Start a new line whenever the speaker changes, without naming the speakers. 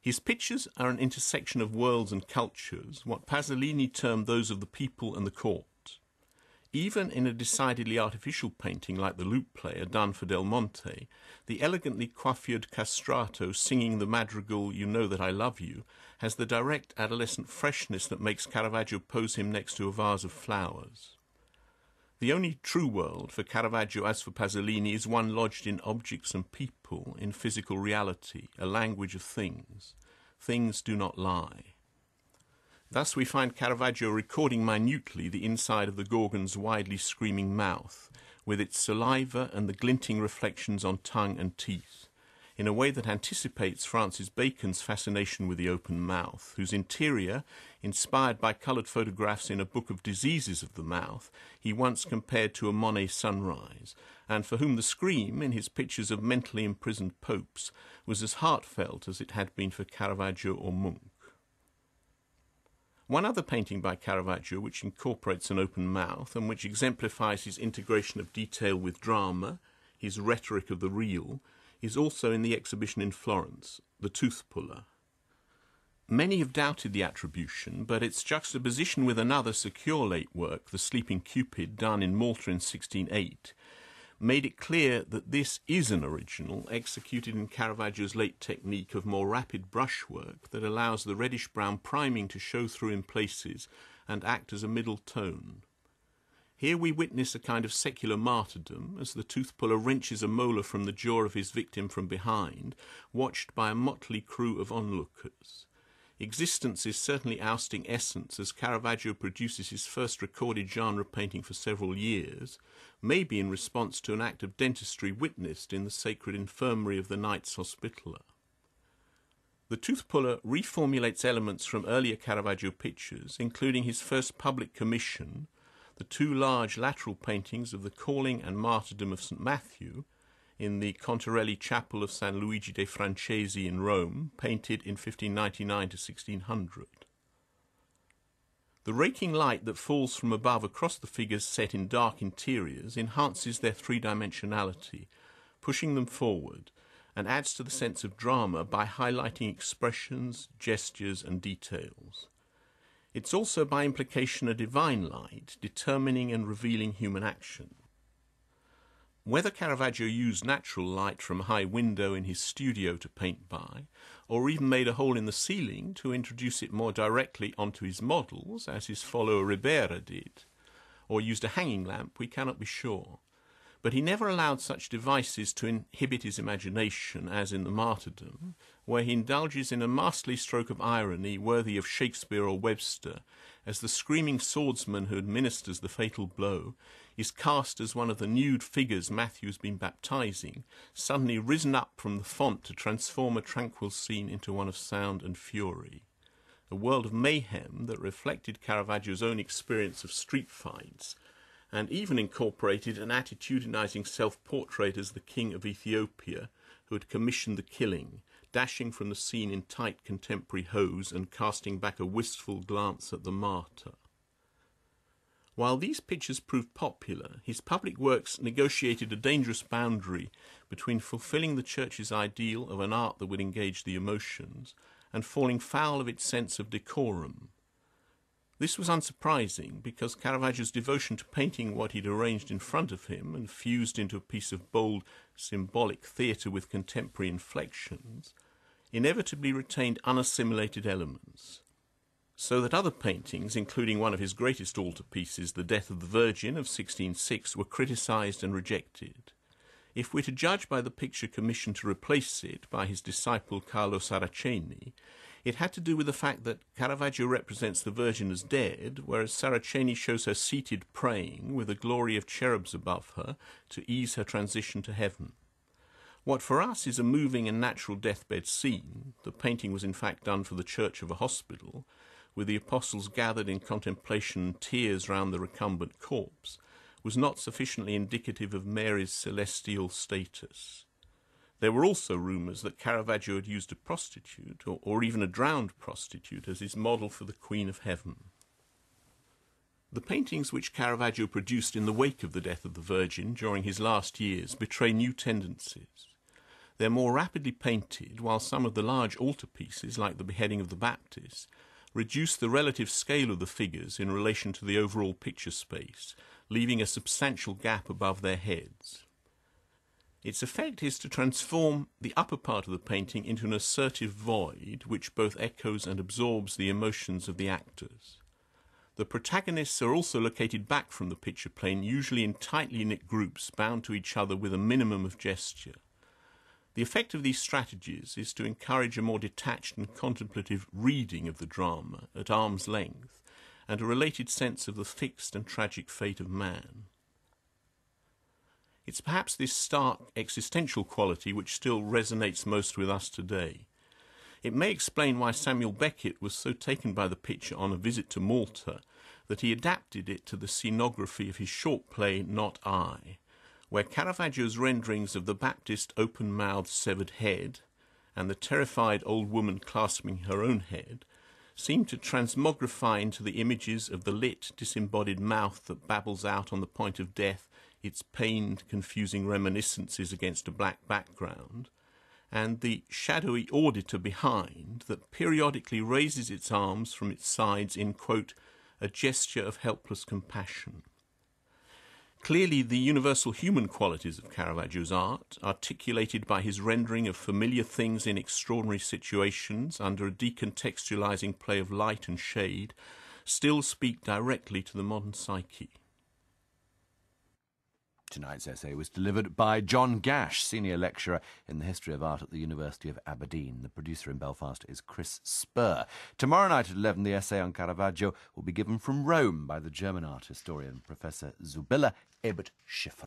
His pictures are an intersection of worlds and cultures, what Pasolini termed those of the people and the court. Even in a decidedly artificial painting like the lute player done for Del Monte, the elegantly coiffured castrato singing the madrigal "You Know That I Love You" has the direct adolescent freshness that makes Caravaggio pose him next to a vase of flowers. The only true world for Caravaggio, as for Pasolini, is one lodged in objects and people, in physical reality, a language of things. Things do not lie. Thus we find Caravaggio recording minutely the inside of the Gorgon's widely screaming mouth, with its saliva and the glinting reflections on tongue and teeth, in a way that anticipates Francis Bacon's fascination with the open mouth, whose interior, inspired by coloured photographs in a book of diseases of the mouth, he once compared to a Monet sunrise, and for whom the scream, in his pictures of mentally imprisoned popes, was as heartfelt as it had been for Caravaggio or Munch. One other painting by Caravaggio which incorporates an open mouth and which exemplifies his integration of detail with drama, his rhetoric of the real, is also in the exhibition in Florence, The Tooth Puller. Many have doubted the attribution, but its juxtaposition with another secure-late work, The Sleeping Cupid, done in Malta in 1608, made it clear that this is an original executed in Caravaggio's late technique of more rapid brushwork that allows the reddish-brown priming to show through in places and act as a middle tone. Here we witness a kind of secular martyrdom as the tooth puller wrenches a molar from the jaw of his victim from behind, watched by a motley crew of onlookers. Existence is certainly ousting essence as Caravaggio produces his first recorded genre painting for several years, maybe in response to an act of dentistry witnessed in the sacred infirmary of the Knights Hospitaller. The Tooth Puller reformulates elements from earlier Caravaggio pictures, including his first public commission, the two large lateral paintings of the Calling and Martyrdom of St. Matthew, in the Contarelli Chapel of San Luigi de' Francesi in Rome, painted in 1599 to 1600. The raking light that falls from above across the figures set in dark interiors enhances their three-dimensionality, pushing them forward, and adds to the sense of drama by highlighting expressions, gestures, and details. It's also by implication a divine light, determining and revealing human action. Whether Caravaggio used natural light from a high window in his studio to paint by, or even made a hole in the ceiling to introduce it more directly onto his models, as his follower Ribera did, or used a hanging lamp, we cannot be sure. But he never allowed such devices to inhibit his imagination, as in the Martyrdom, where he indulges in a masterly stroke of irony worthy of Shakespeare or Webster, as the screaming swordsman who administers the fatal blow is cast as one of the nude figures Matthew's been baptizing, suddenly risen up from the font to transform a tranquil scene into one of sound and fury. A world of mayhem that reflected Caravaggio's own experience of street fights, and even incorporated an attitudinizing self-portrait as the king of Ethiopia, who had commissioned the killing, dashing from the scene in tight contemporary hose and casting back a wistful glance at the martyr. While these pictures proved popular, his public works negotiated a dangerous boundary between fulfilling the Church's ideal of an art that would engage the emotions and falling foul of its sense of decorum. This was unsurprising because Caravaggio's devotion to painting what he'd arranged in front of him and fused into a piece of bold, symbolic theatre with contemporary inflections inevitably retained unassimilated elements, so that other paintings, including one of his greatest altarpieces, The Death of the Virgin of 1606, were criticised and rejected. If we're to judge by the picture commissioned to replace it by his disciple Carlo Saraceni, it had to do with the fact that Caravaggio represents the Virgin as dead, whereas Saraceni shows her seated praying with a glory of cherubs above her to ease her transition to heaven. What for us is a moving and natural deathbed scene, the painting was in fact done for the church of a hospital, with the apostles gathered in contemplation and tears round the recumbent corpse, was not sufficiently indicative of Mary's celestial status. There were also rumours that Caravaggio had used a prostitute, or even a drowned prostitute, as his model for the Queen of Heaven. The paintings which Caravaggio produced in the wake of the death of the Virgin during his last years betray new tendencies. They're more rapidly painted, while some of the large altarpieces, like the Beheading of the Baptist, reduce the relative scale of the figures in relation to the overall picture space, leaving a substantial gap above their heads. Its effect is to transform the upper part of the painting into an assertive void which both echoes and absorbs the emotions of the actors. The protagonists are also located back from the picture plane, usually in tightly knit groups bound to each other with a minimum of gesture. The effect of these strategies is to encourage a more detached and contemplative reading of the drama at arm's length and a related sense of the fixed and tragic fate of man. It's perhaps this stark existential quality which still resonates most with us today. It may explain why Samuel Beckett was so taken by the picture on a visit to Malta that he adapted it to the scenography of his short play Not I, where Caravaggio's renderings of the Baptist open-mouthed severed head and the terrified old woman clasping her own head seem to transmogrify into the images of the lit, disembodied mouth that babbles out on the point of death its pained, confusing reminiscences against a black background, and the shadowy auditor behind that periodically raises its arms from its sides in, quote, a gesture of helpless compassion. Clearly, the universal human qualities of Caravaggio's art, articulated by his rendering of familiar things in extraordinary situations under a decontextualizing play of light and shade, still speak directly to the modern psyche.
Tonight's essay was delivered by John Gash, Senior Lecturer in the History of Art at the University of Aberdeen. The producer in Belfast is Chris Spur. Tomorrow night at 11, the essay on Caravaggio will be given from Rome by the German art historian, Professor Sibylle Ebert-Schiffer.